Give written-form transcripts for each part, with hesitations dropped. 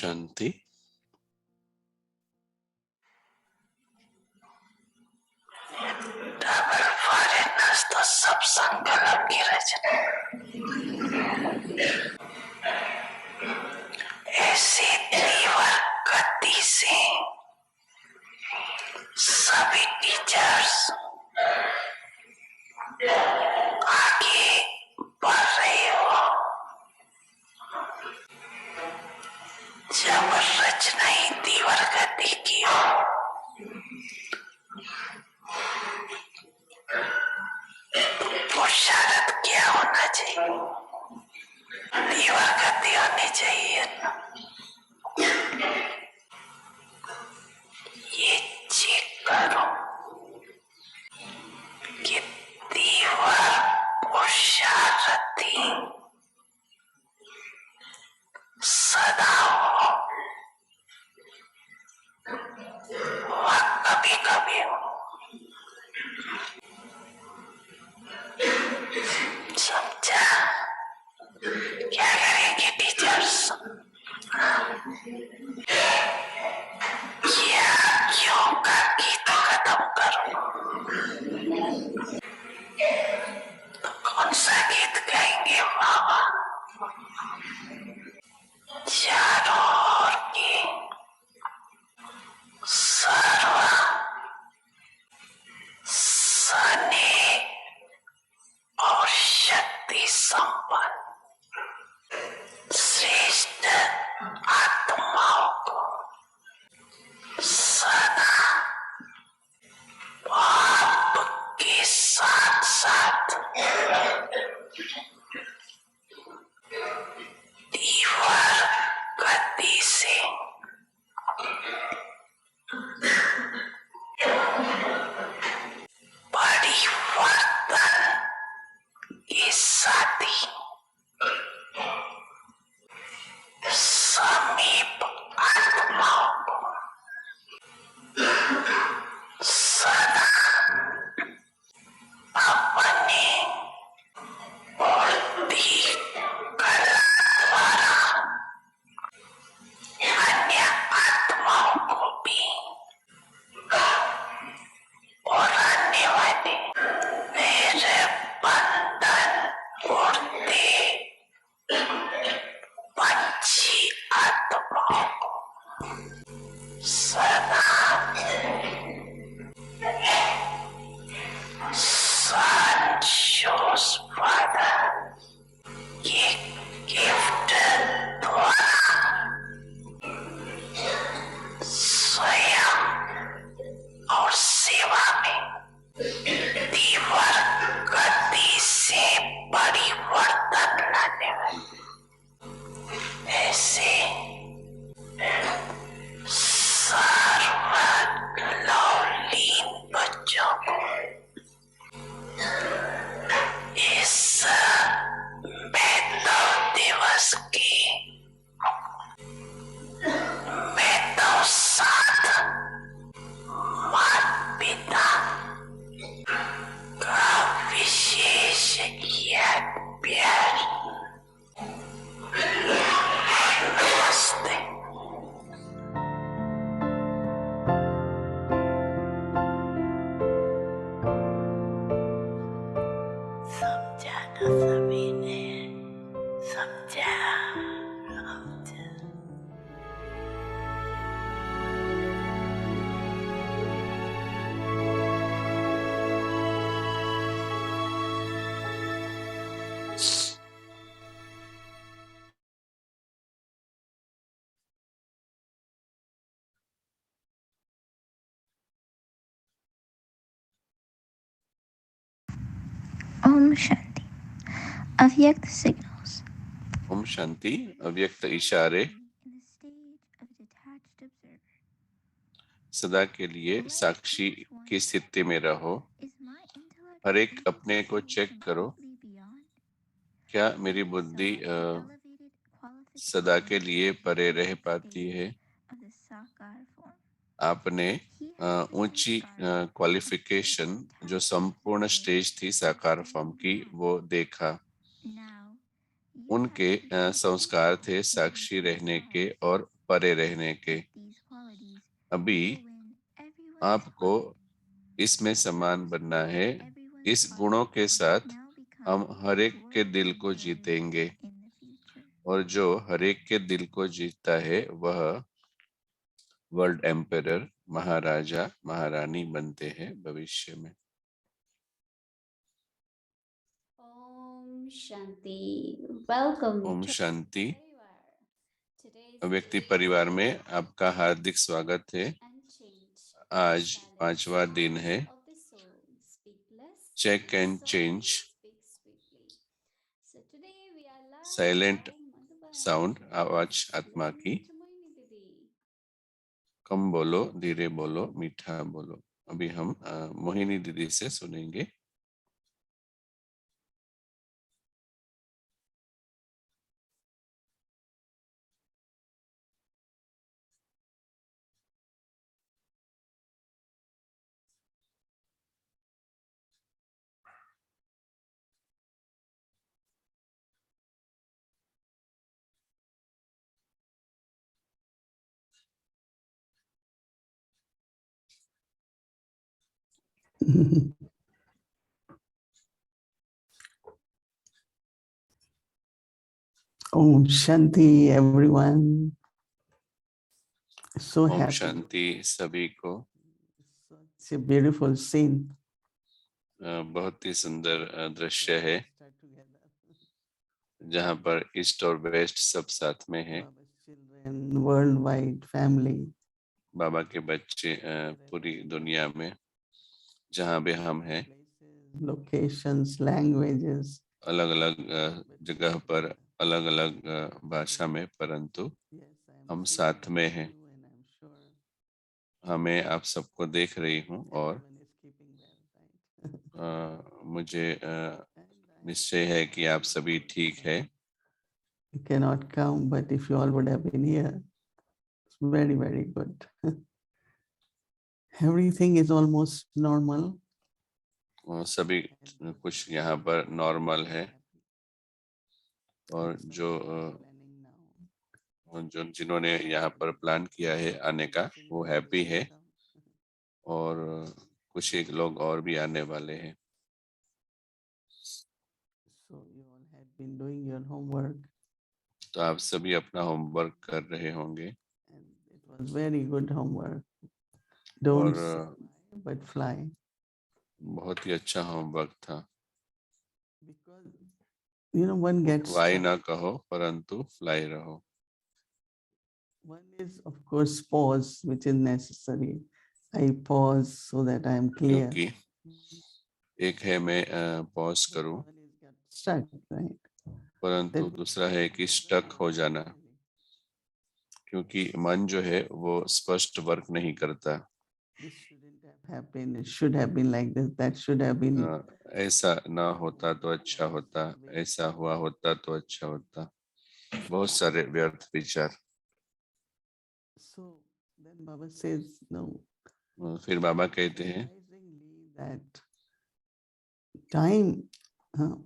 शांति। Double foreigners तो सब संकल्प की रचना। ऐसे तीव्र गति से सभी टीचर्स आगे बढ़ रहे हो। जब रचना ही तीव्र गति की हो तो पुरुषार्थ क्या होना चाहिए? तीव्र गति होनी चाहिए। ये चेक करो कि तीव्र पुरुषार्थी सदा हो वह कभी कभी हो। समझा? क्या करेंगे टीचर्स? क्या क्यों का गीत खत्म करो? तो कौन सा गीत गाएंगे बाबा? चारों ओर की सर्व सने और शक्ति संपन्न श्रेष्ठ आत्माओं को सदा पाप के साथ साथ तीव्र गति से परिवर्तन के साथी समीप आत्माओं को सदा अपने बुद्धि कला द्वारा अन्य आत्माओं को भी और आने वाले मेरे बंधन उड़ते पंछी आत्माओं को सदा संशोषवाद ये गिफ्ट द्वारा स्वयं और सेवा में तीव्र गति से परिवर्तन लाने वाले ऐसे सर्वलौलीन बच्चों को इस मैथव दिवस के मैथव साथ माता पिता का विशेष याद प्यार नमस्ते। समझा ना सभी ने? समझा? ओम शांति। अव्यक्त सिग्नल्स। ओम शांति। अव्यक्त इशारे सदा के लिए साक्षी की स्थिति में रहो। हर एक अपने को चेक करो, क्या मेरी बुद्धि सदा के लिए परे रह पाती है? आपने ऊंची क्वालिफिकेशन जो संपूर्ण स्टेज थी साकार फॉर्म की वो देखा। उनके संस्कार थे साक्षी रहने के और परे रहने के। अभी आपको इसमें समान बनना है। इस गुणों के साथ हम हर एक के दिल को जीतेंगे, और जो हर एक के दिल को जीतता है वह वर्ल्ड एम्परर, महाराजा महारानी बनते हैं भविष्य में। ओम शांति। वेलकम ओम शांति। परिवार। व्यक्ति परिवार में आपका हार्दिक स्वागत है। आज 5वां दिन है। Check and change, silent sound, आवाज आत्मा की। कम बोलो, धीरे बोलो, मीठा बोलो। अभी हम मोहिनी दीदी से सुनेंगे। Om Shanti, everyone. So ओम happy. शांति सभी को। It's a beautiful scene. बहुत ही सुंदर दृश्य है, जहाँ पर ईस्ट और वेस्ट सब साथ में है। Children, worldwide family. बाबा के बच्चे पूरी दुनिया में जहाँ भी हम हैं, Locations, languages. अलग अलग जगह पर अलग अलग भाषा में, परंतु हम साथ में हैं। हमें आप सबको देख रही हूँ, और मुझे निश्चय है कि आप सभी ठीक है। You cannot come, but if you all would have been here, it's very, very good. Everything is almost normal. सभी कुछ यहाँ पर नॉर्मल है, और जो जिन्होंने यहाँ पर प्लान किया है आने का, वो हैप्पी है, और कुछ एक लोग और भी आने वाले हैं। So you all had been doing your homework. तो आप सभी अपना होमवर्क कर रहे होंगे, And it was very good homework. Don't और fly, but fly. बहुत ही अच्छा होमवर्क था। Because one gets fly stuck. ना कहो, परंतु फ्लाई रहो। One is, of course, pause, which is necessary. I pause so that I am clear. क्योंकि एक है मैं पॉज But करूं, one is get stuck, right? परंतु That दूसरा है कि स्टक हो जाना, क्योंकि मन जो है वो स्पष्ट वर्क नहीं करता। this shouldn't have happened. It should have been like this. That should have been. ऐसा ना होता तो अच्छा होता, ऐसा हुआ होता तो अच्छा होता। बहुत सारे व्यर्थ विचार। So then Baba says, no. फिर बाबा कहते हैं, Surprisingly, that time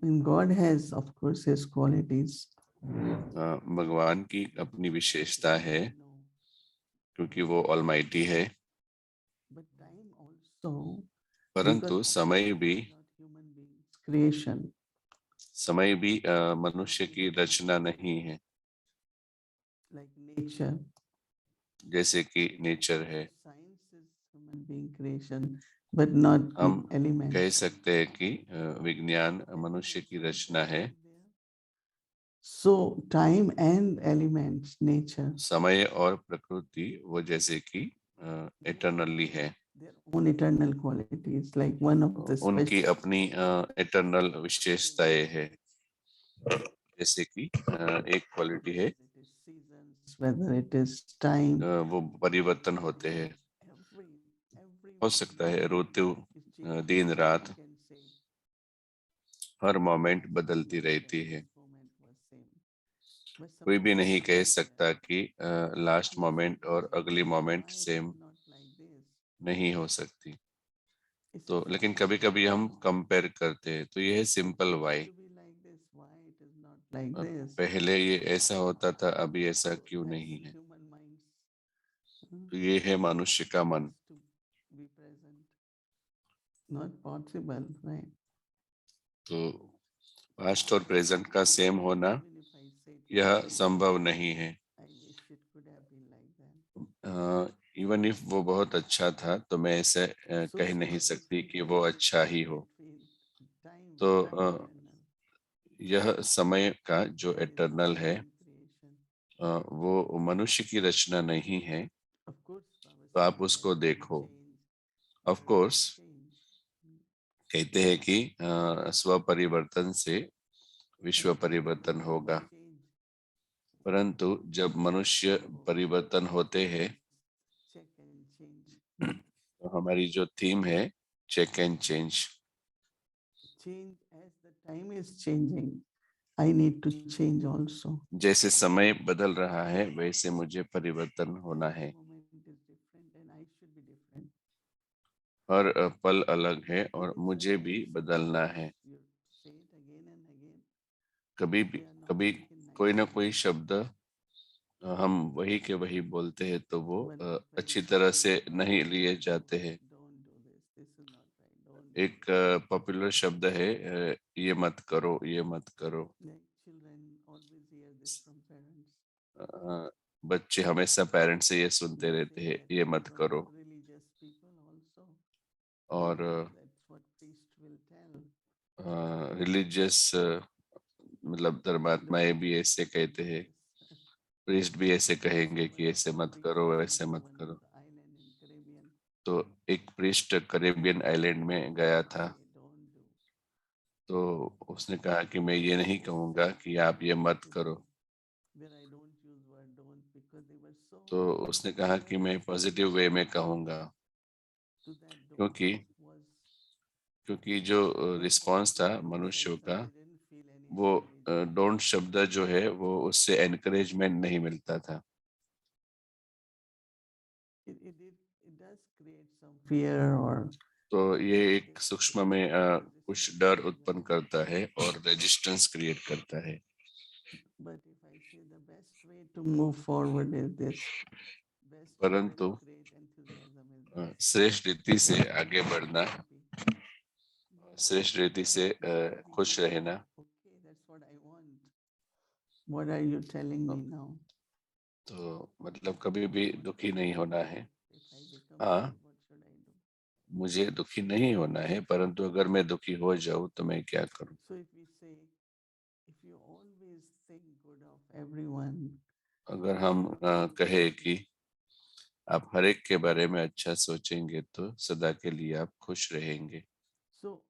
in God has, of course, His qualities. भगवान की अपनी विशेषता है, क्योंकि वो ऑलमाइटी है। But time also, परंतु because समय भी not human beings, creation. समय भी मनुष्य की रचना नहीं है, Like nature. जैसे कि नेचर है। Science is human being creation, but not हम elements. कह सकते हैं कि विज्ञान मनुष्य की रचना है। So time and elements, nature, समय और प्रकृति वो जैसे कि एटर्नली है। their own eternal qualities. Like one of the उनकी special, अपनी एटर्नल विशेषताएं है। जैसे कि एक क्वालिटी है, whether it is time, वो परिवर्तन होते हैं। every हो सकता है ऋतु, दिन रात, हर मोमेंट बदलती रहती है। कोई भी नहीं कह सकता कि लास्ट मोमेंट और अगली मोमेंट सेम नहीं हो सकती। तो लेकिन कभी कभी हम कंपेयर करते हैं, तो ये है सिंपल वाई। पहले ये ऐसा होता था, अभी ऐसा क्यों नहीं है। तो ये है मनुष्य का मन। to be present. Not possible, right? तो पास्ट और प्रेजेंट का सेम होना Even if I say to यह you, संभव नहीं है। I wish it could have been like that. Even if वो बहुत अच्छा था तो मैं ऐसे So कह नहीं similarly, सकती कि there वो is अच्छा ही difference हो। between time तो and eternal. यह समय का जो That is एटर्नल है divine creation. वो मनुष्य की रचना नहीं है। Of course, तो Baba आप says उसको that we देखो। change, of but we course don't change. कहते हैं कि स्व परिवर्तन से विश्व And परिवर्तन when होगा, we change, परंतु जब मनुष्य परिवर्तन होते हैं check and change. तो हमारी जो थीम है check and change. Change as the time is changing. I need to change also. जैसे समय बदल रहा है वैसे मुझे परिवर्तन होना है। Every moment is different and I should be different. हर पल अलग है You और will मुझे भी sometimes बदलना है। you say it again and again. कभी भी They are not कभी taken कोई ना nicely. कोई शब्द हम वही के वही बोलते हैं तो वो One of very अच्छी तरह से popular नहीं words, लिए जाते हैं। don't do this. This is not right. Don't do एक this. पॉपुलर शब्द है ये मत करो, ये मत करो। Like children always hear this from parents. अ, बच्चे हमेशा पेरेंट्स से ये सुनते They रहते say हैं that ये even मत from करो। religious people also. और That's what priest will tell. Religious मतलब धर्मात्माएं Don't भी ऐसे कहते do हैं, this. प्रीस्ट भी ऐसे कहेंगे कि One of ऐसे the मत priests करो, went ऐसे to मत one करो। of the island in Caribbean. तो एक प्रीस्ट कैरेबियन आइलैंड में गया He था। say, don't do. तो उसने कहा कि मैं ये नहीं कहूँगा कि आप ये मत करो। Where I don't use word don't because they were so तो उसने कहा कि मैं पॉजिटिव वे में कहूँगा, to that don't क्योंकि was क्योंकि जो रिस्पांस था when they said मनुष्यों so का they didn't feel any वो encouragement. डोंट शब्द जो है वो उससे एनकरेजमेंट नहीं मिलता था। It does create some fear or तो ये एक सूक्ष्म में कुछ डर उत्पन्न करता है और रेजिस्टेंस क्रिएट करता है। but if I say the best way to move forward is this, best way परंतु to create enthusiasm is this. श्रेष्ठ रीति से आगे बढ़ना, Happy. श्रेष्ठ रीति से खुश रहना। Okay, that's what I want. What are you telling me now? तो मतलब कभी भी दुखी नहीं होना है। If I become हाँ, sad, what should I do? मुझे दुखी नहीं होना है, परंतु अगर मैं दुखी हो जाऊं तो मैं क्या करूं? So if we say, if you always think good of everyone, अगर हम कहे कि आप हर एक के बारे में अच्छा सोचेंगे तो सदा के लिए आप खुश रहेंगे। so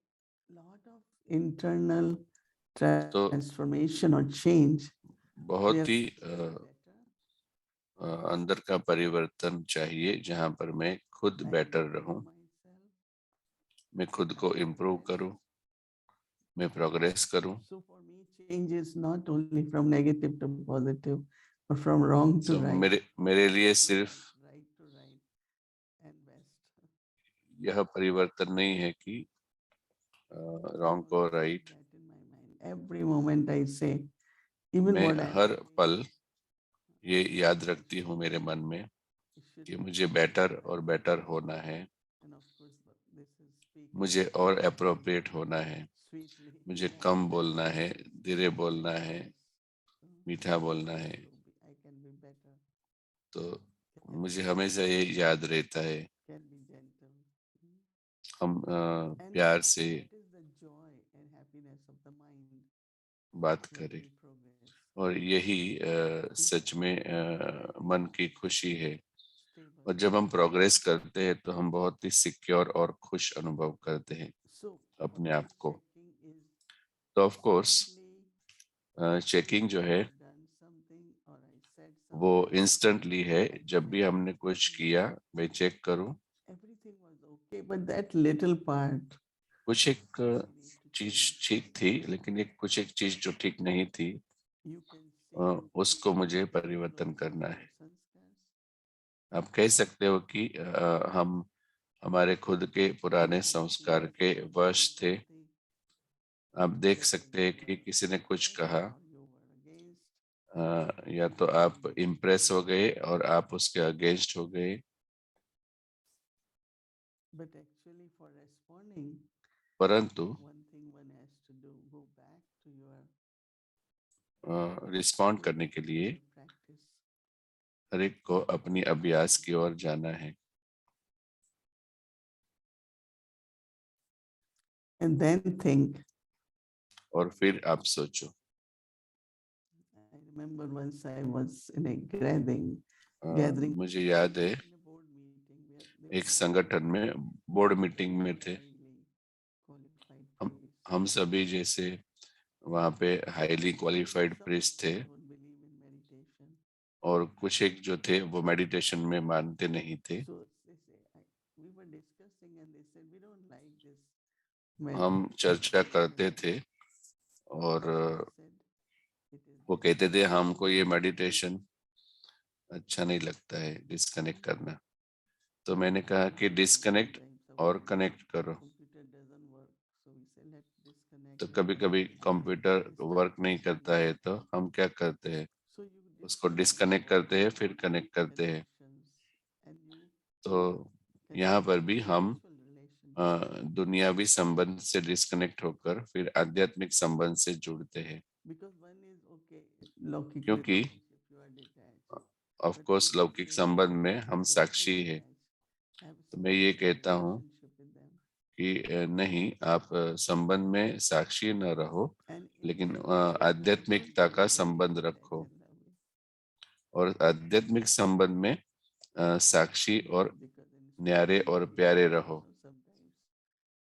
lot of internal तो transformation or change. बहुत where he I feel better, अंदर का परिवर्तन चाहिए जहां पर मैं खुद I बेटर improve रहूं, myself. मैं खुद को इम्प्रूव करूं, मैं प्रोग्रेस करूं। So for me, change is not only from negative to positive, or from wrong to तो right. मेरे लिए to सिर्फ right to right and best. यह परिवर्तन नहीं है कि I रॉन्ग को always keep right. that in my mind. Every moment I say, even मैं what I am her doing, पल ये याद रखती हूँ मेरे मन में it should कि be मुझे better बेटर and और right. बेटर होना है, And of course, this is speaking मुझे और अप्रोप्रिएट होना है, sweetly. मुझे Yeah, कम बोलना है, धीरे बोलना है, yes. मीठा बोलना है। I can be better, तो मुझे हमेशा ये याद रहता है can be gentle. हम And प्यार से that is the joy and happiness of the mind बात when करें, we progress. और यही सच में मन की खुशी है। Stable. और जब हम प्रोग्रेस करते हैं तो हम बहुत ही सिक्योर और खुश अनुभव करते हैं So अपने आप को। checking is तो ऑफ कोर्स simply चेकिंग जो है done something or I said वो something, इंस्टेंटली है। जब भी हमने कुछ किया मैं चेक करूं, everything was okay, but that little part कुछ एक I need to चीज change. ठीक थी लेकिन एक कुछ एक चीज जो ठीक नहीं थी You can say in उसको मुझे Hindi, परिवर्तन "हम करना लोग है। संस्कार आप कह सकते हो कि हम हमारे खुद के पुराने can see संस्कार that के you वश said थे। something आप देख whether सकते हैं you कि were किसी ने कुछ for कहा, or you were against. या तो आप इम्प्रेस हो गए और आप उसके अगेंस्ट हो गए, But actually for responding, परंतु one thing one has to do, go back to your respond करने के लिए practice. हर एक को अपनी अभ्यास की ओर जाना है। And then think. और फिर आप सोचो। I remember once I was in a gathering. मुझे याद है in a board meeting where there एक were संगठन में बोर्ड मीटिंग में थे, highly qualified हम priests. हम सभी जैसे वहाँ पे हाईली क्वालिफाइड Some प्रीस्ट थे, don't believe in meditation. और कुछ एक जो थे वो मेडिटेशन में मानते नहीं थे। So they say, we were discussing and they said, we don't like this. हम चर्चा करते थे और वो कहते थे हमको ये मेडिटेशन अच्छा नहीं लगता है, डिस्कनेक्ट करना। तो मैंने कहा कि डिस्कनेक्ट और कनेक्ट करो। तो कभी कभी कंप्यूटर वर्क नहीं करता है तो हम क्या करते हैं, उसको डिस्कनेक्ट करते हैं फिर कनेक्ट करते हैं। तो यहाँ पर भी हम दुनियावी संबंध से डिस्कनेक्ट होकर फिर आध्यात्मिक संबंध से जुड़ते हैं, क्योंकि ऑफ कोर्स लौकिक संबंध में हम साक्षी है। तो मैं ये कहता हूँ कि नहीं, आप संबंध में साक्षी न रहो, लेकिन आध्यात्मिकता का संबंध रखो, और आध्यात्मिक संबंध में साक्षी और न्यारे और प्यारे रहो,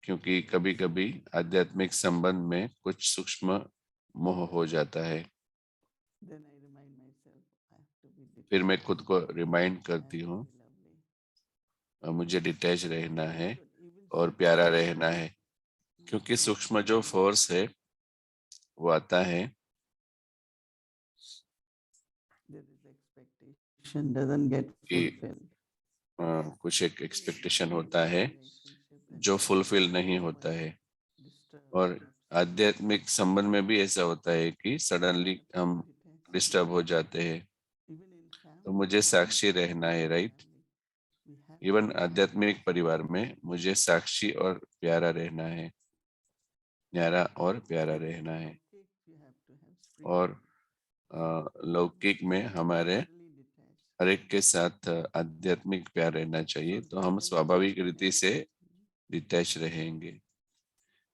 क्योंकि कभी कभी आध्यात्मिक संबंध में कुछ सूक्ष्म मोह हो जाता है। फिर मैं खुद को रिमाइंड करती हूँ, मुझे डिटैच रहना है और प्यारा रहना है, क्योंकि सूक्ष्म जो फोर्स है वो आता है कि कुछ एक एक्सपेक्टेशन होता है जो फुलफिल नहीं होता है, और आध्यात्मिक संबंध में भी ऐसा होता है कि सडनली हम डिस्टर्ब हो जाते हैं। तो मुझे साक्षी रहना है, राइट। इवन आध्यात्मिक परिवार में मुझे साक्षी और प्यारा रहना है, न्यारा और प्यारा रहना है। और लौकिक में हमारे हर एक के साथ आध्यात्मिक प्यार रहना चाहिए, तो हम स्वाभाविक रीति से डिटैच रहेंगे।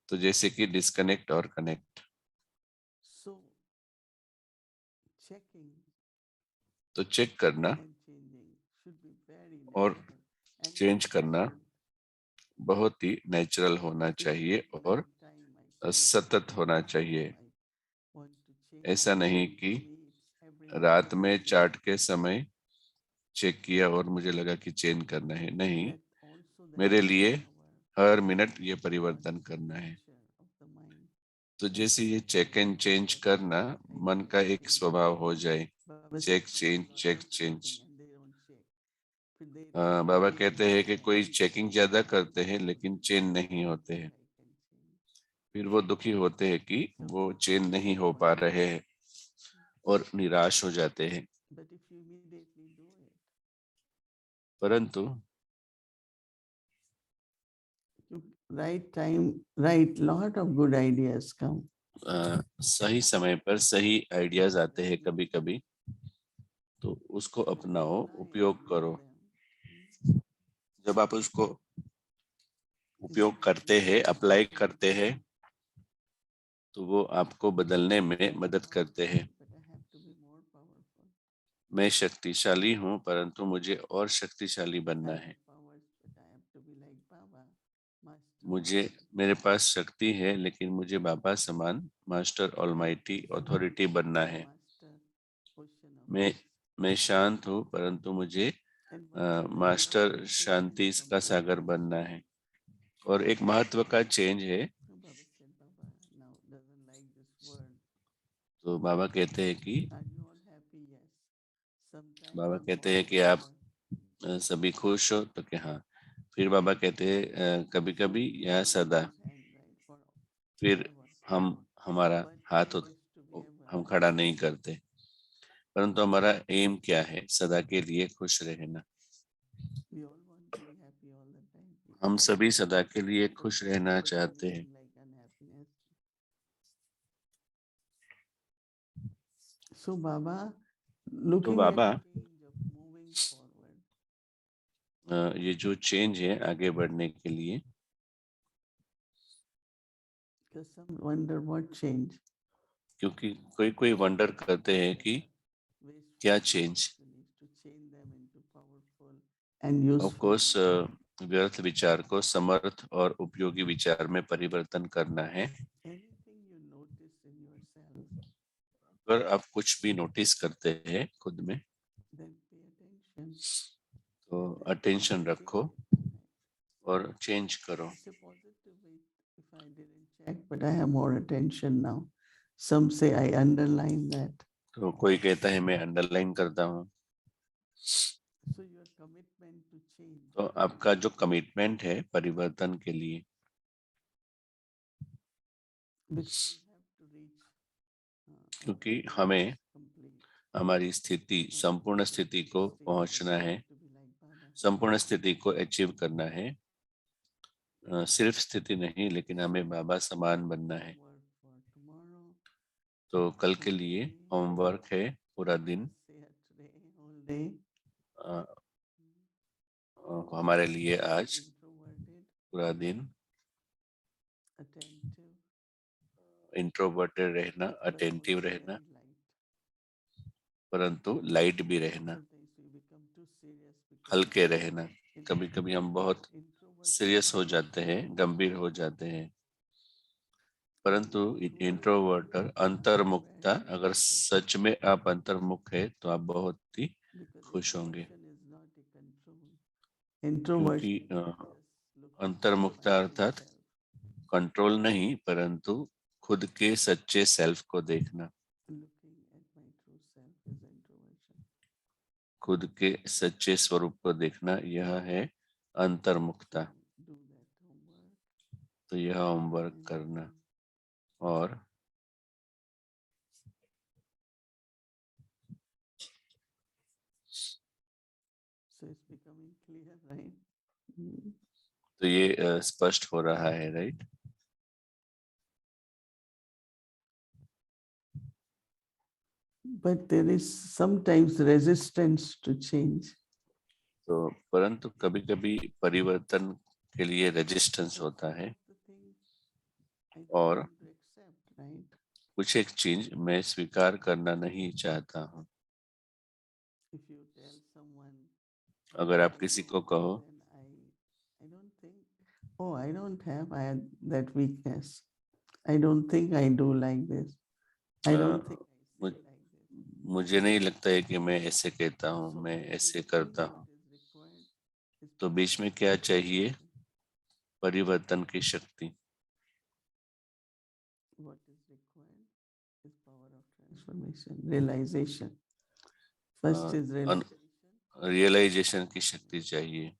तो जैसे कि डिस्कनेक्ट और कनेक्ट। तो चेक करना और चेंज करना बहुत ही नेचुरल होना चाहिए और सतत होना चाहिए। ऐसा नहीं कि रात में चार्ट के समय चेक किया और मुझे लगा कि चेंज करना है। नहीं, मेरे लिए हर मिनट ये परिवर्तन करना है। तो जैसे ये चेक एंड चेंज करना मन का एक स्वभाव हो जाए, चेक चेंज चेक चेंज। बाबा कहते हैं कि कोई चेकिंग ज्यादा करते हैं लेकिन चेंज नहीं होते हैं, फिर वो दुखी होते हैं कि वो चेंज नहीं हो पा रहे हैं और निराश हो जाते हैं। परंतु right time, right, lot of good ideas come. सही समय पर सही आइडियाज आते हैं कभी कभी, तो उसको अपनाओ, उपयोग करो। जब आप उसको उपयोग करते हैं, अप्लाई करते हैं, तो वो आपको बदलने में मदद करते हैं। मैं शक्तिशाली हूँ परंतु मुझे और शक्तिशाली बनना है। मुझे, मेरे पास शक्ति है लेकिन मुझे बाबा समान मास्टर ऑलमाइटी अथॉरिटी बनना है। मैं शांत हूँ परंतु मुझे मास्टर शांति का सागर बनना है। और एक महत्व का चेंज है। तो बाबा कहते हैं कि आप सभी खुश हो, तो क्या? हाँ। फिर बाबा कहते हैं कभी कभी या सदा। फिर हमारा हाथ हम खड़ा नहीं करते। परंतु हमारा एम क्या है? सदा के लिए खुश रहना। We all want to be happy all the time. हम सभी सदा के लिए But खुश there रहना is चाहते हैं, anything like unhappiness. So Baba, तो looking at Baba change of moving forward, ये जो चेंज है आगे बढ़ने के लिए, because some wonder what change. क्योंकि कोई कोई वंडर करते हैं कि Wasteful क्या change. opportunities to change them into powerful and of useful. Course व्यर्थ विचार को समर्थ और उपयोगी विचार में परिवर्तन करना है। Anything you notice in yourself, अगर आप कुछ भी नोटिस करते हैं खुद में, then pay attention. तो and then अटेंशन change रखो it. और चेंज करो। It's a positive way. If I didn't check, but I have more attention now. Some say I underline that. तो कोई कहता है मैं अंडरलाइन करता हूँ। So your commitment to change, तो आपका जो कमिटमेंट है परिवर्तन के लिए, because we have to reach क्योंकि हमें complete. हमारी स्थिति, संपूर्ण स्थिति को पहुंचना है, संपूर्ण स्थिति को अचीव करना है। सिर्फ स्थिति नहीं, लेकिन हमें बाबा समान बनना है। तो कल के लिए होमवर्क है पूरा दिन, हमारे लिए आज पूरा दिन इंट्रोवर्टेड रहना, अटेंटिव रहना, परंतु लाइट भी रहना, हल्के रहना। कभी कभी हम बहुत सीरियस हो जाते हैं, गंभीर हो जाते हैं, परंतु इंट्रोवर्टर अंतर्मुखता, अगर सच में आप अंतर्मुख है तो आप बहुत ही खुश होंगे, क्योंकि अंतर्मुखता अर्थात कंट्रोल नहीं, परंतु खुद के सच्चे सेल्फ को देखना। खुद के सच्चे स्वरूप को देखना, यह है अंतर्मुखता। तो यह होमवर्क करना और तो ये स्पष्ट हो रहा है, right? But there is sometimes resistance to change. तो परंतु कभी कभी परिवर्तन के लिए रेजिस्टेंस होता है, और कुछ एक चीज मैं स्वीकार करना नहीं चाहता हूँ। अगर आप किसी को कहो, oh, I don't have that weakness. I don't think I do like this. I don't think I say like this. मुझे नहीं लगता है कि मैं ऐसे कहता हूँ, मैं ऐसे करता हूँ। तो बीच में क्या चाहिए? परिवर्तन की शक्ति। What is required is power of transformation, realization. First is realization की शक्ति चाहिए,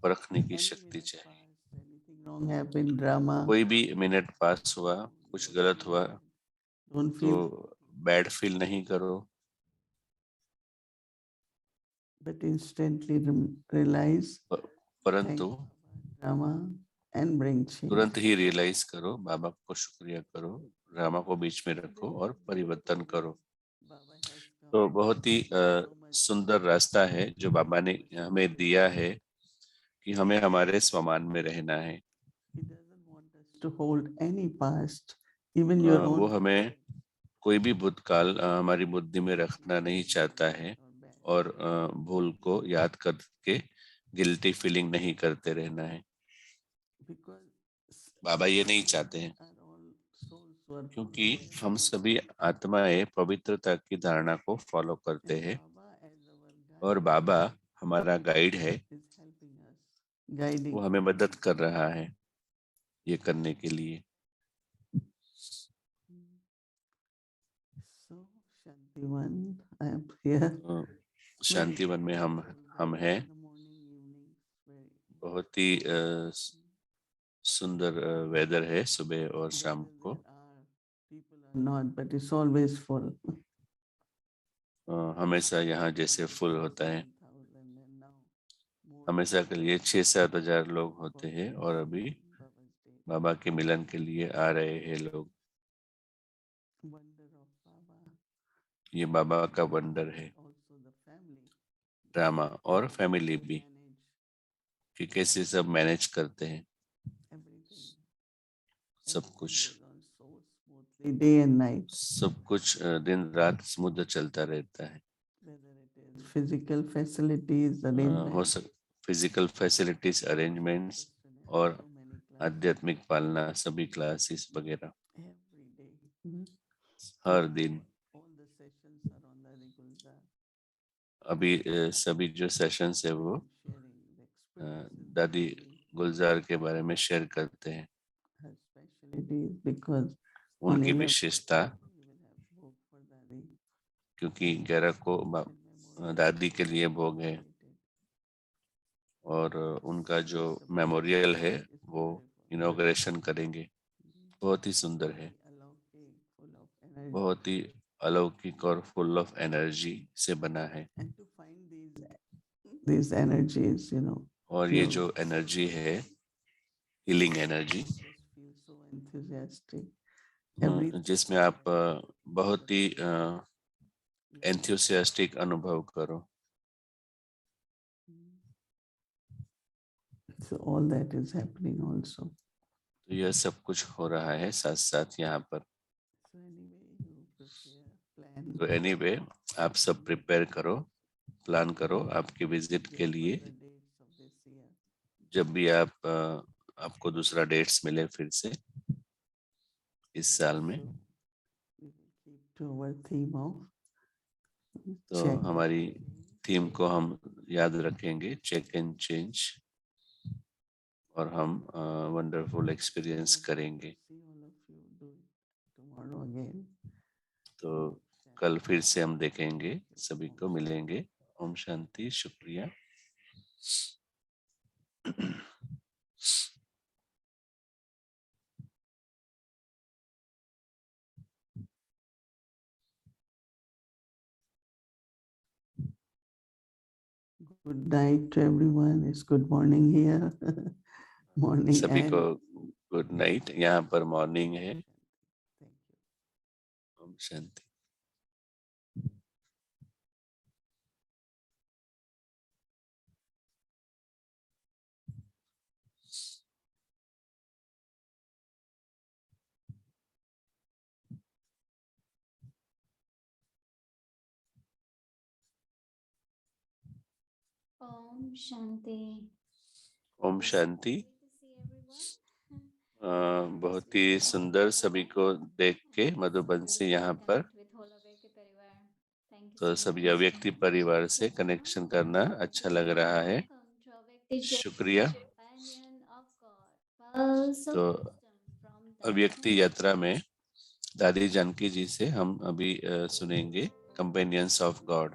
परखने की शक्ति चाहिए। anything wrong happened, drama. कोई भी मिनट पास हुआ, कुछ गलत हुआ, Don't तो feel, बैड फील नहीं करो, but instantly realize परंतु drama and bring change. तुरंत ही रियलाइज करो, बाबा को शुक्रिया करो, ड्रामा को बीच में रखो और परिवर्तन करो। तो बहुत ही सुंदर रास्ता है जो बाबा ने हमें दिया है कि हमें हमारे स्वमान में रहना है। He doesn't want us to hold any past, even your वो own. हमें कोई भी भूतकाल हमारी बुद्धि में रखना नहीं चाहता है, और भूल को याद करके गिल्टी फीलिंग नहीं करते रहना है। बाबा ये नहीं चाहते हैं, क्योंकि हम सभी आत्माएं पवित्रता की धारणा को फॉलो करते हैं, और बाबा हमारा गाइड है, वो हमें मदद कर रहा है ये करने के लिए। शांतिवन में हम हैं। बहुत ही सुंदर वेदर है सुबह और शाम को। Not, but it's always full. हमेशा यहाँ जैसे फुल होता है, 10,000 and now more हमेशा के लिए 6-7 हजार लोग होते हैं for और अभी Baba's day. बाबा के मिलन के लिए आ रहे हैं लोग। Wonder of Baba. ये बाबा का वंडर है, Also the family. ड्रामा और फैमिली भी, Manage कि कैसे सब मैनेज करते हैं everything. सब Everything कुछ। goes on so smoothly day and night. सब कुछ दिन रात स्मूथ चलता रहता है। Whether it is physical facilities, हो arrangements, सक फिजिकल फैसिलिटीज अरेंजमेंट्स personnel, और so many classes आध्यात्मिक पालना, सभी क्लासेस वगैरह every day. Mhm. हर दिन। All the sessions are on the Gulzar. अभी सभी जो सेशंस है वो Sharing the experiences दादी of daily, गुलजार के बारे में शेयर करते हैं, her specialties, because on उनकी 11th विशेषता, we will have Bhog for Dadi. क्योंकि 11 को and memorial दादी के लिए भोग है dedicated. और उनका जो The मेमोरियल है is वो beautiful. इनॉग्रेशन करेंगे। Mhm. बहुत ही सुंदर है, Very alaukic, full of energy. बहुत ही अलौकिक और फुल ऑफ एनर्जी से बना है। And to find these energies, और ये pure, जो एनर्जी है, healing energy, just feel so enthusiastic. Everything जिसमें आप बहुत ही एंथुसियास्टिक अनुभव करो। So all that is happening also. तो यह सब कुछ हो रहा है साथ साथ यहाँ पर। So anyway, you prepare, plan. तो एनीवे आप सब प्रिपेयर करो, प्लान करो आपके विजिट के Get लिए। further dates of this year. जब भी आपको दूसरा डेट्स मिले फिर से इस साल में, So we will keep to our theme of तो check. हमारी थीम को हम याद रखेंगे, चेक एंड चेंज, और हम वंडरफुल एक्सपीरियंस करेंगे। See all of you do it tomorrow again. तो कल फिर से हम देखेंगे, सभी को मिलेंगे। ओम शांति, शुक्रिया। Good night to everyone. It's good morning here. Morning सभी and को गुड नाइट, यहाँ पर मॉर्निंग है। thank you. Om Shanti. Om Shanti. Om Shanti. Lovely to see everyone. बहुत ही सुंदर सभी को देख के मधुबन से यहाँ पर। Connect with whole Awake परिवार. Thank you तो so सभी much. अव्यक्ति परिवार से कनेक्शन करना अच्छा लग रहा है, Welcome to Avyakti Church, शुक्रिया। Companion of God. Pulse of तो wisdom from the अव्यक्ति यात्रा में दादी जानकी जी से हम अभी सुनेंगे कंपेनियंस ऑफ गॉड।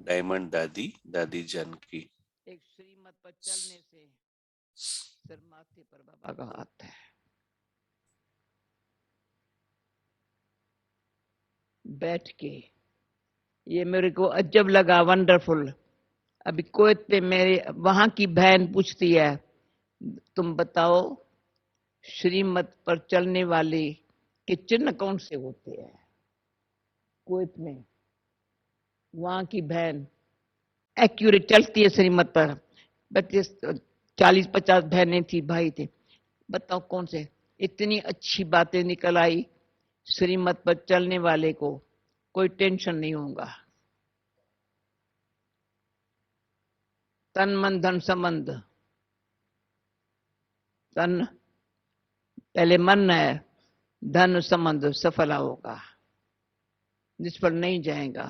डायमंड दादी, दादी जानकी। एक श्रीमत पर चलने से सिर माथे पर बाबा का हाथ है। बैठ के ये मेरे को अजब लगा, वंडरफुल। अभी कुवैत में मेरे वहां की बहन पूछती है, तुम बताओ श्रीमत पर चलने वाले के चिन्ह कौन से होते हैं कुवैत में। वहां की बहन एक्यूरेट चलती है श्रीमत पर। 40-50 बहनें थी, भाई थे, बताओ कौन से। इतनी अच्छी बातें निकल आई श्रीमत पर चलने वाले को कोई टेंशन नहीं होगा। तन मन धन संबंध, तन पहले मन है, धन संबंध सफल होगा, निष्फल नहीं जाएगा,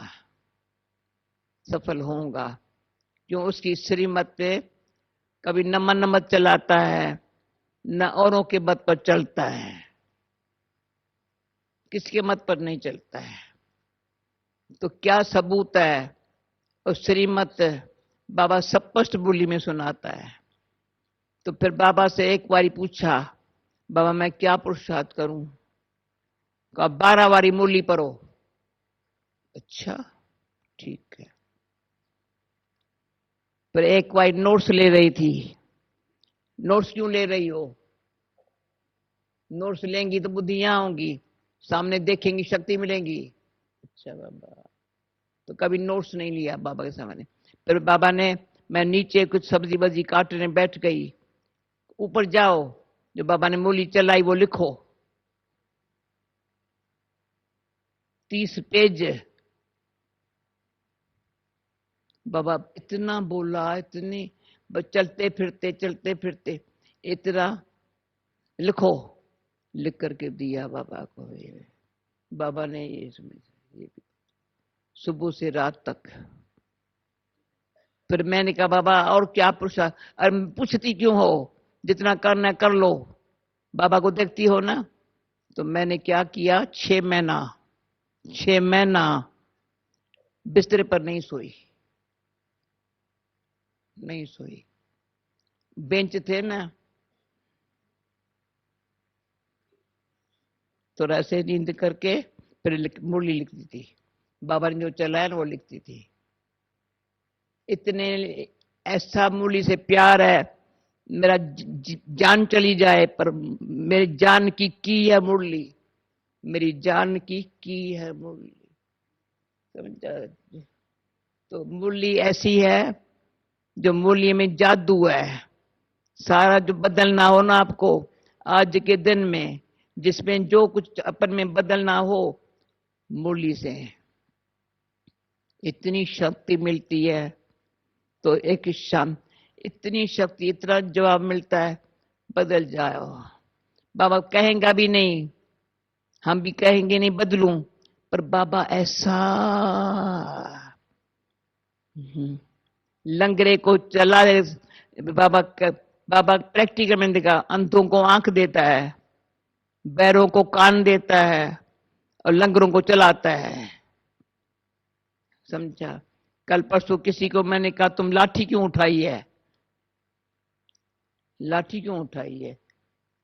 सफल होगा। क्यों? उसकी श्रीमत पे कभी न मन मत चलाता है, न औरों के मत पर चलता है, किसके मत पर नहीं चलता है। तो क्या सबूत है? उस श्रीमत बाबा स्पष्ट बोली में सुनाता है। तो फिर बाबा से एक बारी पूछा, बाबा मैं क्या पुरुषार्थ करूं? कहा 12 बारी मूली पढ़ो। अच्छा ठीक है। फिर एक बारी नोट्स ले रही थी। नोट्स क्यों ले रही हो? नोट्स लेंगी तो बुद्धि यहां होगी, सामने देखेंगी शक्ति मिलेगी। अच्छा बाबा, तो कभी नोट्स नहीं लिया बाबा के सामने। फिर बाबा ने, मैं नीचे कुछ सब्जी वब्जी काटने बैठ गई, ऊपर जाओ, जो बाबा ने मूली चलाई वो लिखो। 30 पेज। बाबा इतना बोला, इतनी, बस चलते फिरते इतना लिखो। लिख करके दिया बाबा को। बाबा ने ये समझ, सुबह से रात तक। फिर मैंने कहा बाबा और क्या पूछा? अरे पूछती क्यों हो, जितना करना है कर लो, बाबा को देखती हो ना। तो मैंने क्या किया, 6 महीना बिस्तर पर नहीं सोई, नहीं सोई। बेंच थे ना, तो ऐसे नींद करके फिर मुरली लिखती थी। बाबा ने जो चलाया ना वो लिखती थी। इतने ऐसा मुरली से प्यार है, मेरा जान चली जाए पर मेरी जान की है मुरली, मेरी जान की है मुरली। समझा? तो मुरली ऐसी है जो मुरली में जादू है। सारा जो बदलना हो ना आपको आज के दिन में, जिसमें जो कुछ अपन में बदलना हो, मुरली से इतनी शक्ति मिलती है। तो एक शाम इतनी शक्ति, इतना जवाब मिलता है, बदल जाओ। बाबा कहेंगे भी नहीं, हम भी कहेंगे नहीं बदलूं, पर बाबा ऐसा लंगरे को चला। बाबा प्रैक्टिकल में देखा, अंधों को आंख देता है, बैरों को कान देता है और लंगरों को चलाता है। समझा? कल परसों किसी को मैंने कहा तुम लाठी क्यों उठाई है? लाठी क्यों उठाई है?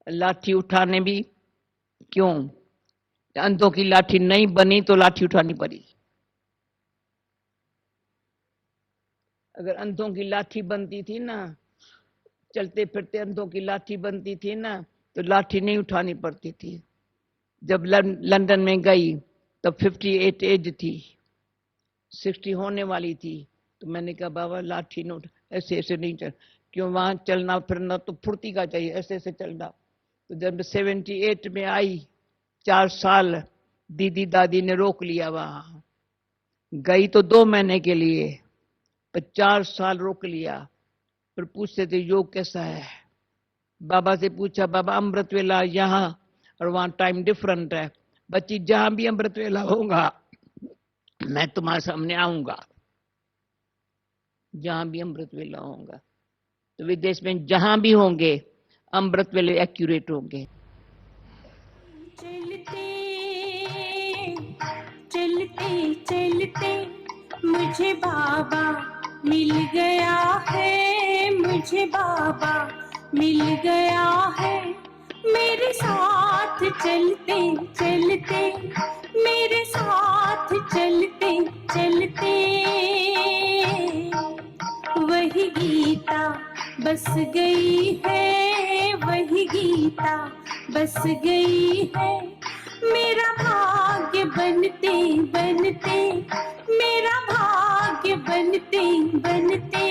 लाठी उठाने भी क्यों? अंधों की लाठी नहीं बनी तो लाठी उठानी पड़ी। अगर अंधों की लाठी बनती थी ना, चलते फिरते अंधों की लाठी बनती थी ना, तो लाठी नहीं उठानी पड़ती थी। जब लंदन में गई तब 58 एज थी, 60 होने वाली थी। तो मैंने कहा बाबा लाठी नोट ऐसे ऐसे नहीं चल, क्यों? वहां चलना फिरना तो फुर्ती का चाहिए, ऐसे ऐसे चलना। तो जब 78 में आई, 4 साल दीदी दादी ने रोक लिया। वहां गई तो 2 महीने के लिए, पर 4 साल रोक लिया। फिर पूछते थे योग कैसा है? बाबा से पूछा, बाबा अमृत वेला यहाँ और वहां टाइम डिफरेंट है। बच्ची जहां भी अमृत वेला होगा मैं तुम्हारे सामने आऊंगा, जहां भी अमृत वेला होगा। तो विदेश में जहां भी होंगे अमृत वेले एक्यूरेट होंगे। चलते चलते चलते मुझे बाबा मिल गया है, मुझे बाबा मिल गया है। मेरे साथ चलते चलते, मेरे साथ चलते चलते, वही गीता बस गई है, वही गीता बस गई है। मेरा भाग्य बनते बनते, मेरा भाग्य बनते बनते।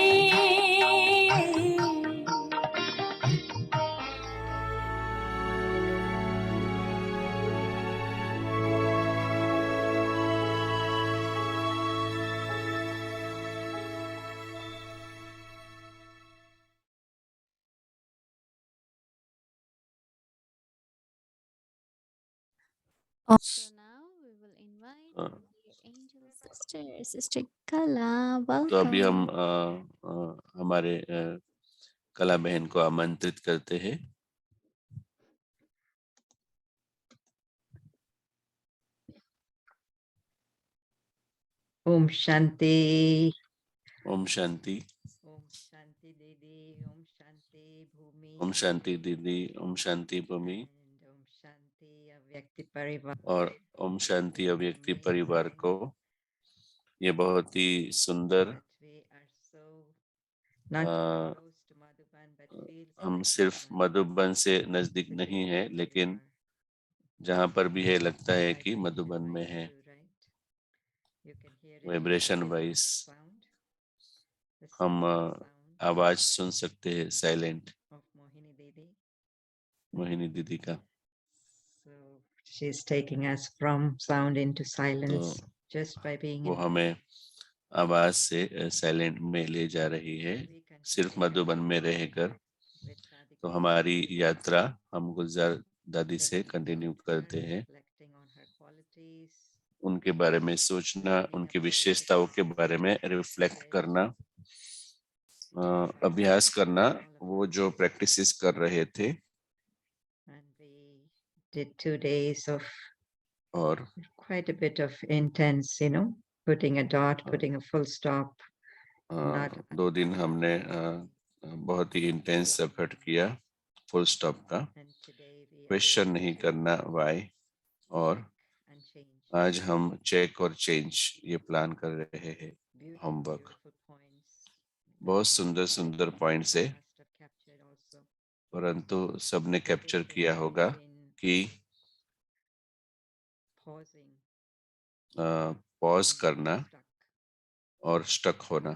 So now we will invite a, our dear angel sister, Sister Kala. तो अभी हम Welcome. हमारे कला बहन को आमंत्रित करते हैं। ओम शांति। ओम शांति। ओम शांति दीदी। ओम शांति भूमि। ओम शांति दीदी। ओम शांति भूमि। And ओम शांति अव्यक्ति परिवार। और ओम शांति अव्यक्ति परिवार को। ये बहुत ही सुंदर, हम सिर्फ मधुबन से नजदीक नहीं है, लेकिन जहाँ पर भी है लगता है कि मधुबन में है। वाइब्रेशन वाइज हम आवाज सुन सकते हैं साइलेंट मोहिनी दीदी का। She is taking us from sound into silence तो just by being वो in. हमें आवाज से साइलेंट में ले जा रही है, सिर्फ मधुबन में रहकर। तो हमारी यात्रा हम गुलजार दादी से कंटिन्यू करते हैं। उनके बारे में सोचना, उनकी विशेषताओं के बारे में रिफ्लेक्ट करना, अभ्यास करना, वो जो प्रैक्टिसेस कर रहे थे। Did 2 days of और quite a bit of intense, putting a dot, putting a full stop. 2 दिन हमने बहुत ही इंटेंस एफर्ट किया फुल स्टॉप का, क्वेश्चन नहीं करना वाई। और आज हम चेक और चेंज ये प्लान कर रहे हैं होमवर्क। बहुत सुंदर सुंदर पॉइंट्स है, परंतु सबने कैप्चर किया होगा कि पॉज करना और स्टक होना।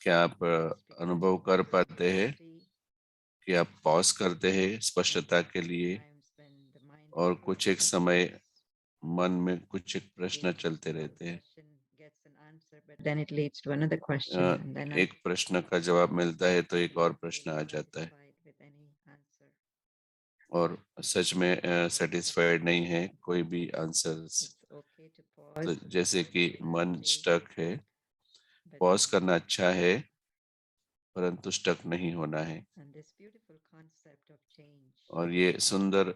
क्या आप अनुभव कर पाते हैं कि आप पॉज करते हैं स्पष्टता के लिए, और कुछ एक समय मन में कुछ एक प्रश्न चलते रहते हैं। एक प्रश्न का जवाब मिलता है तो एक और प्रश्न आ जाता है, और सच में सेटिस्फाइड नहीं है कोई भी आंसर्स। तो जैसे कि मन स्टक है, पॉज करना अच्छा है, परंतु स्टक नहीं होना है। और ये सुंदर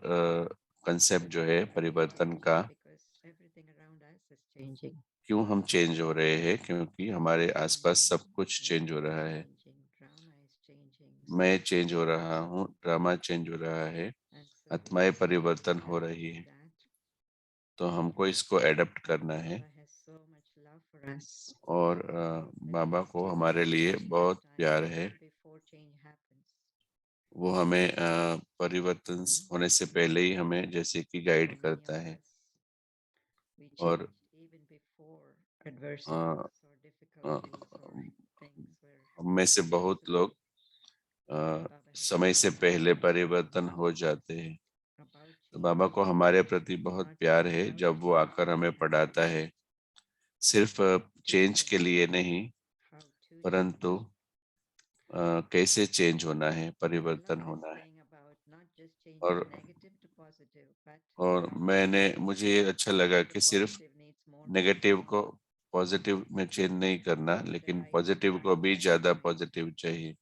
कंसेप्ट जो है परिवर्तन का, क्यों हम चेंज हो रहे हैं? क्योंकि हमारे आसपास सब कुछ चेंज हो रहा है। मैं चेंज हो रहा हूँ, ड्रामा चेंज हो रहा है, आत्माएं परिवर्तन हो रही है। तो हमको इसको एडप्ट करना है। और बाबा को हमारे लिए बहुत प्यार है। वो हमें परिवर्तन होने से पहले ही हमें जैसे कि गाइड करता है। और हम में से बहुत लोग समय से पहले परिवर्तन हो जाते हैं। तो बाबा को हमारे प्रति बहुत प्यार है जब वो आकर हमें पढ़ाता है, सिर्फ चेंज के लिए नहीं, परंतु कैसे चेंज होना है, परिवर्तन होना है। और मुझे ये अच्छा लगा कि सिर्फ नेगेटिव को पॉजिटिव में चेंज नहीं करना, लेकिन पॉजिटिव को भी ज्यादा पॉजिटिव चाहिए,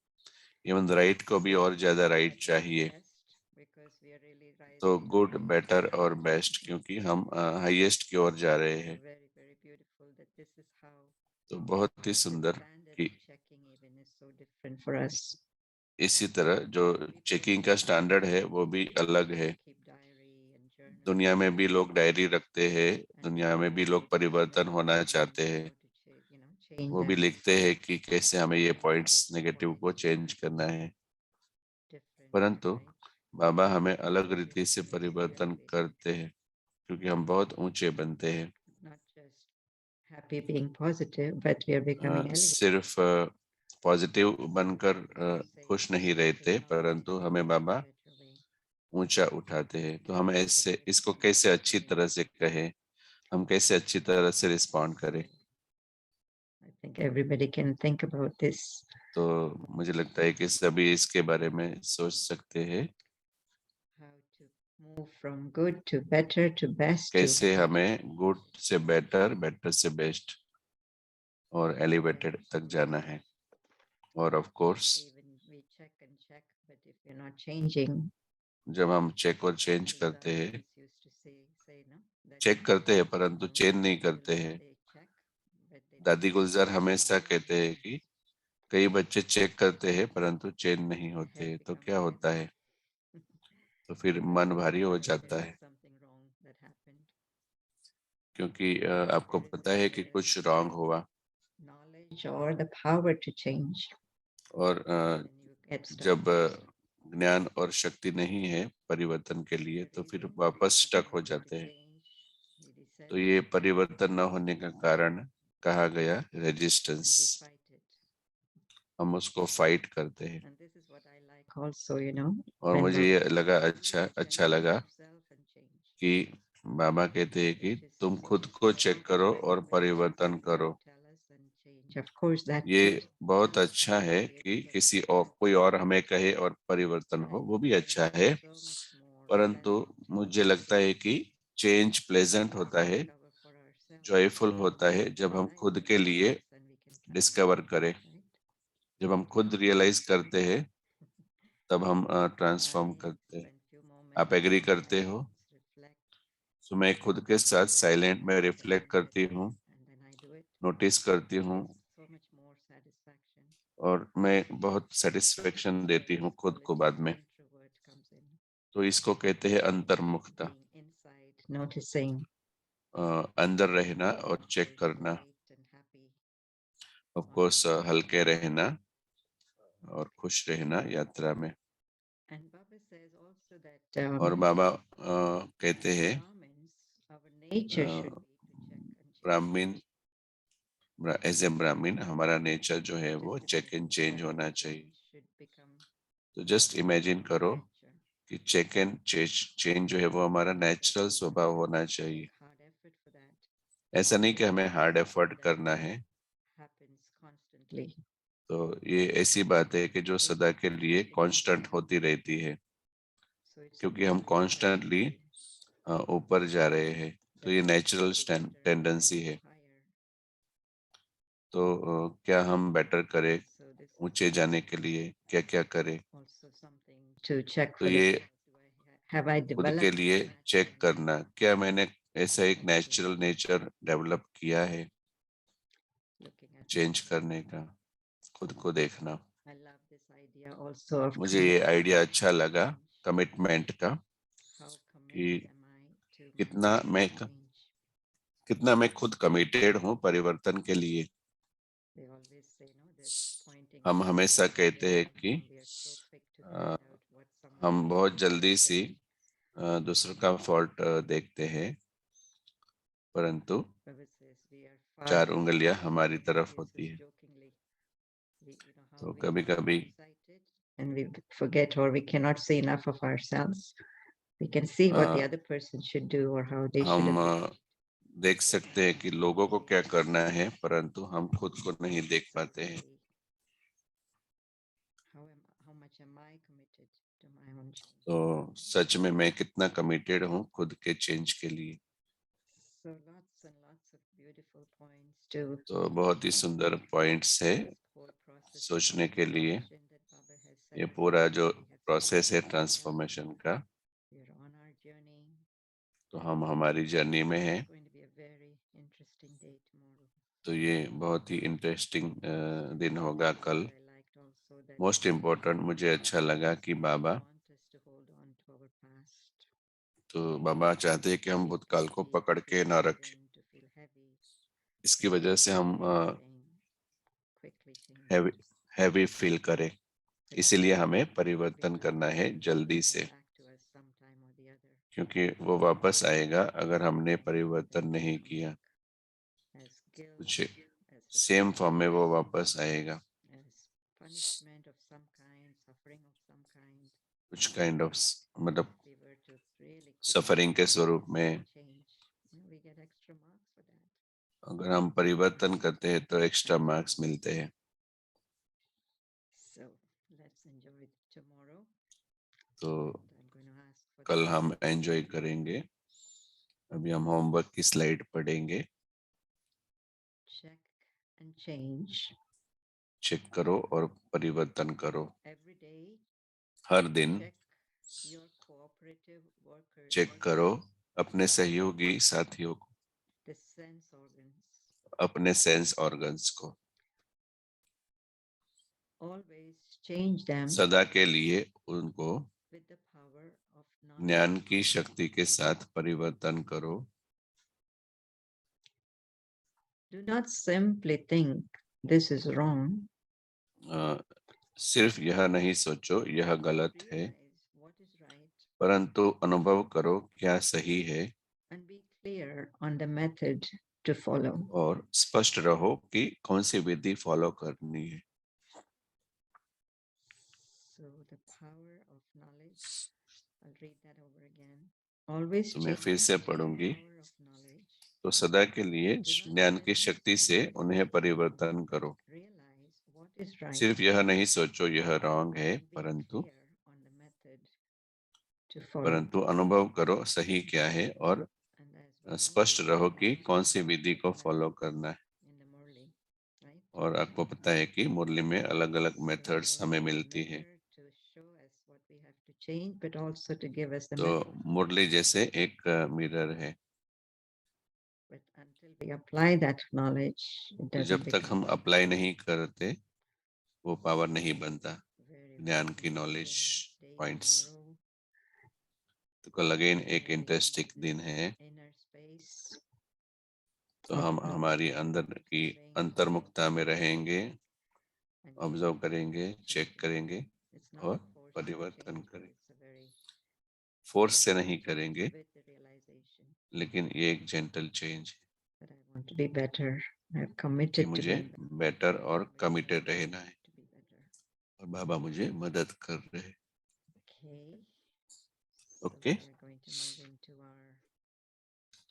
इवन राइट को भी और ज्यादा राइट चाहिए। तो गुड, बेटर और बेस्ट, क्योंकि हम हाईएस्ट की ओर जा रहे हैं। तो बहुत ही सुंदर कि इसी तरह जो चेकिंग का स्टैंडर्ड है वो भी अलग है। दुनिया में भी लोग डायरी रखते हैं, दुनिया में भी लोग परिवर्तन होना चाहते हैं। वो भी लिखते हैं कि कैसे हमें ये पॉइंट्स नेगेटिव को चेंज करना है। परंतु बाबा हमें अलग रीति से परिवर्तन करते हैं, क्योंकि हम बहुत ऊंचे बनते हैं। सिर्फ पॉजिटिव बनकर खुश नहीं रहते, परंतु हमें बाबा ऊंचा उठाते हैं। तो हम ऐसे इसको कैसे अच्छी तरह से कहें, हम कैसे अच्छी तरह से रिस्पॉन्ड करें? तो मुझे लगता है कि सभी इसके बारे में सोच सकते हैं move from good to better to best to कैसे हमें गुड से बेटर, बेटर से बेस्ट और एलिवेटेड तक जाना है। और of course even we check and check, but if we're not changing, जब हम चेक और चेंज as करते Dada हैं, always used to say, no, that check करते हैं परंतु चेंज नहीं करते हैं। they check, but they दादी don't गुलजार change. हमेशा कहते हैं कि कई बच्चे चेक करते हैं परंतु चेंज नहीं होते, Head तो becomes क्या होता heavy. है, तो फिर मन भारी हो जाता है। Something wrong that happened. क्योंकि आपको पता है कि कुछ रॉन्ग हुआ Knowledge or the power to change. और When you get stuck. जब ज्ञान और शक्ति नहीं है परिवर्तन के लिए तो फिर वापस स्टक हो जाते हैं। तो ये परिवर्तन न होने का कारण कहा गया रेजिस्टेंस, हम उसको फाइट करते हैं। And this is what I like also, you know. और when मुझे Baba ये says, लगा "You अच्छा examine लगा yourself and change." कि बाबा कहते हैं कि तुम खुद को चेक करो और परिवर्तन करो। Of course, that ये बहुत अच्छा है कि किसी और कोई और हमें कहे और परिवर्तन हो, वो भी अच्छा है, परंतु मुझे लगता है कि चेंज प्लेजेंट होता है, जॉयफुल होता है जब हम खुद के लिए डिस्कवर करें, जब हम खुद रियलाइज करते हैं तब हम ट्रांसफॉर्म करते हैं। आप एग्री करते हो? तो मैं खुद के साथ साइलेंट में रिफ्लेक्ट करती हूँ, नोटिस करती हूँ और मैं बहुत सेटिस्फेक्शन देती हूँ खुद को बाद में। तो इसको कहते हैं अंतर्मुखता, अंदर रहना और चेक करना, ऑफ कोर्स हल्के रहना और खुश रहना यात्रा में। और बाबा कहते हैं ब्राह्मण, एज ए ब्राह्मण हमारा नेचर जो है वो चेक एंड चेंज होना चाहिए। तो जस्ट इमेजिन करो कि चेक एंड चेंज जो है वो हमारा नेचुरल स्वभाव होना चाहिए। ऐसा नहीं कि हमें हार्ड एफर्ट करना है। तो ये ऐसी बात है कि जो सदा के लिए कांस्टेंट होती रहती है, क्योंकि हम कॉन्स्टेंटली ऊपर जा रहे हैं, तो ये नेचुरल टेंडेंसी है। तो क्या हम बेटर करें, ऊंचे जाने के लिए क्या क्या करें, तो ये खुद के लिए चेक करना, क्या मैंने ऐसा एक नेचुरल नेचर डेवलप किया है चेंज करने का, खुद को देखना। मुझे ये आइडिया अच्छा लगा कमिटमेंट का, कि कितना मैं खुद कमिटेड हूँ परिवर्तन के लिए। हम हमेशा कहते हैं कि हम बहुत जल्दी से दूसरों का फॉल्ट देखते हैं, परंतु 4 उंगलियां हमारी तरफ होती है। तो कभी कभी and we forget or we cannot see enough of ourselves. We can see what the other person should do or how they should हम have. देख सकते हैं कि लोगों को क्या करना है, परंतु हम खुद को नहीं देख पाते हैं। How much am I committed to my own change? तो सच में मैं कितना कमिटेड हूँ खुद के चेंज के लिए। So lots and lots of beautiful points to तो बहुत ही सुंदर पॉइंट्स है whole process सोचने के लिए। that Baba has said. ये पूरा जो प्रोसेस है ट्रांसफॉर्मेशन का, We are on our journey. तो हम हमारी जर्नी में हैं। It's going to be a very interesting day tomorrow. तो ये बहुत ही इंटरेस्टिंग दिन होगा कल। I liked also that most important मुझे अच्छा लगा कि बाबा, want us to hold on to our past. तो बाबा चाहते हैं कि हम भूतकाल को पकड़ के ना रखें। To feel heavy, इसकी वजह से हम quickly change. हैवी फील करें, इसीलिए हमें परिवर्तन करना है जल्दी से, Back to us sometime or the other. क्योंकि वो वापस आएगा अगर हमने परिवर्तन नहीं किया। As guilt, कुछ as सेम फॉर्म में वो वापस आएगा, as punishment of some kind, suffering of some kind. कुछ काइंड ऑफ मतलब We were to really suffering के स्वरूप में। change. We get extra marks for that. अगर हम परिवर्तन करते हैं तो एक्स्ट्रा मार्क्स मिलते हैं। So let's enjoy tomorrow. तो I'm कल हम एंजॉय करेंगे। अभी हम होमवर्क की स्लाइड पढ़ेंगे। Check and change. चेक करो और परिवर्तन करो। Every day, हर दिन check your cooperative workers, check करो अपने सहयोगी साथियों को, the sense organs. अपने सेंस ऑर्गन्स को। Always change them सदा के लिए उनको with the power of knowledge. ज्ञान की शक्ति के साथ परिवर्तन करो। Do not simply think this is wrong. सिर्फ यह नहीं सोचो यह गलत है, Realize what is right परंतु अनुभव करो क्या सही है and be clear on the method to follow. और स्पष्ट रहो कि कौन सी विधि फॉलो करनी है। So the power of knowledge, I'll read that over again. Always तो मैं change फिर से the पढ़ूंगी। power of knowledge. तो सदा के लिए ज्ञान की शक्ति से उन्हें परिवर्तन करो। Realize what is right सिर्फ यह नहीं सोचो यह रॉन्ग है, and be परंतु clear on the method to follow. अनुभव करो सही क्या है और And as we know, स्पष्ट रहो कि different कौन सी methods विधि को apply फॉलो करना है। in the Murli, right? और आपको पता है कि मुरली में अलग अलग मेथड्स So हमें it's a मिलती है। mirror to show us what we have to change, but also to give us the तो method. मुरली जैसे एक मिरर है, But until we apply that knowledge, it तो doesn't जब तक हम become अप्लाई नहीं करते वो पावर नहीं बनता। very ज्ञान की interesting knowledge day points. tomorrow. तो कल अगेन एक Moving इंटरेस्टिंग into दिन this है। inner space तो of हम हमारी अंदर की observing अंतर्मुखता में रहेंगे, and ऑब्जर्व change. करेंगे, चेक करेंगे It's not और a forced परिवर्तन change, but करें। it's a very फोर्स से gentle नहीं change करेंगे, with the realization लेकिन ये एक जेंटल चेंज है that I want to be better. I have कि committed to मुझे being better. बेटर और कमिटेड रहना है To be better. और बाबा मुझे मदद कर रहे हैं। Okay. So okay, we are going to move into our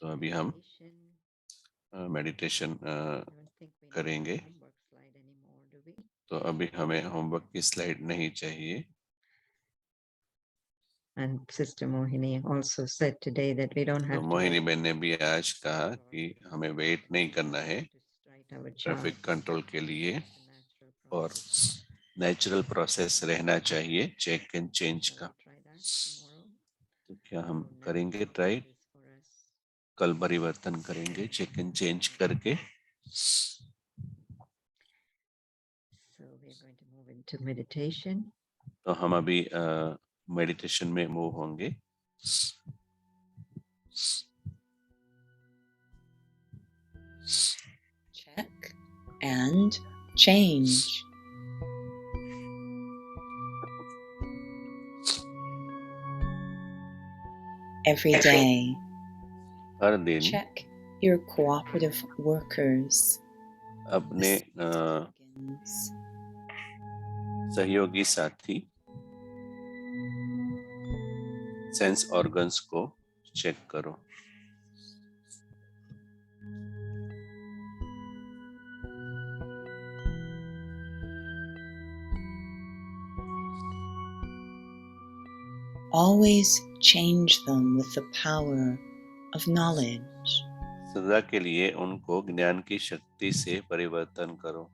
तो अभी हम meditation. Meditation I don't think we need करेंगे। a homework slide anymore, do we? तो अभी हमें होमवर्क की स्लाइड नहीं चाहिए। And Sister Mohini also said today that we don't तो have to मोहिनी wait बहन ने भी आज कहा कि हमें वेट नहीं करना है to straight our traffic chart. Control के लिए It's a natural और process. नेचुरल प्रोसेस रहना चाहिए चेक एंड चेंज Shall का। we try that tomorrow? तो क्या हम So करेंगे natural try? process for us. कल परिवर्तन करेंगे चेक एंड चेंज करके। So we are going to move into meditation. तो हम अभी मेडिटेशन में मूव होंगे। Check and change. Every day, हर दिन check your cooperative workers. अपने Organs. सहयोगी साथी सेंस ऑर्गन्स को चेक करो। Always change them with the power of knowledge. सदा के लिए उनको ज्ञान की शक्ति से परिवर्तन करो।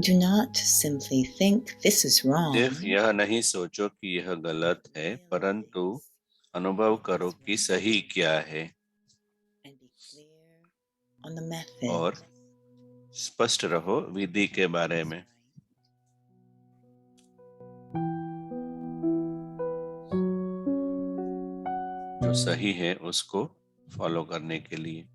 Do not simply think this is wrong. सिर्फ यह नहीं सोचो कि यह गलत है, परंतु अनुभव करो कि सही क्या है And be clear on the method. और स्पष्ट रहो विधि के बारे में। जो सही है उसको फॉलो करने के लिए।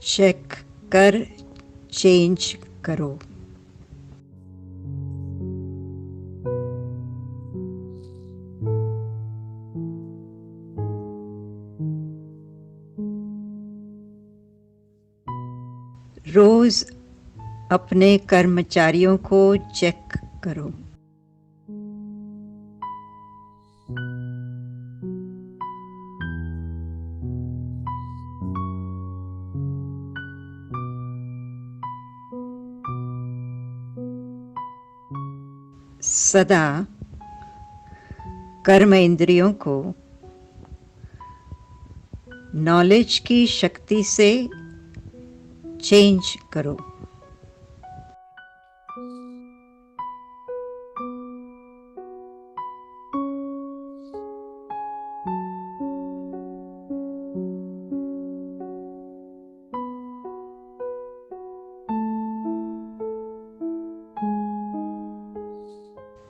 चेक कर चेंज करो। रोज अपने कर्मचारियों को चेक करो। सदा कर्म इंद्रियों को नॉलेज की शक्ति से चेंज करो।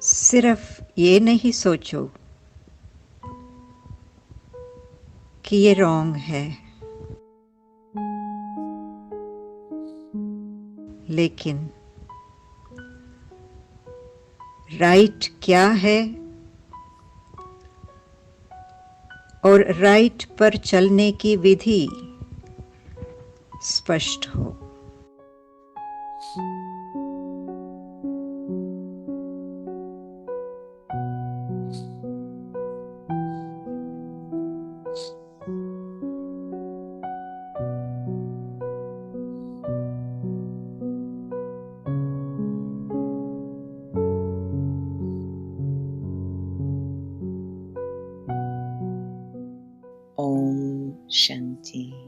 सिर्फ ये नहीं सोचो कि ये रॉन्ग है, लेकिन राइट क्या है और राइट पर चलने की विधि स्पष्ट हो। Om Shanti.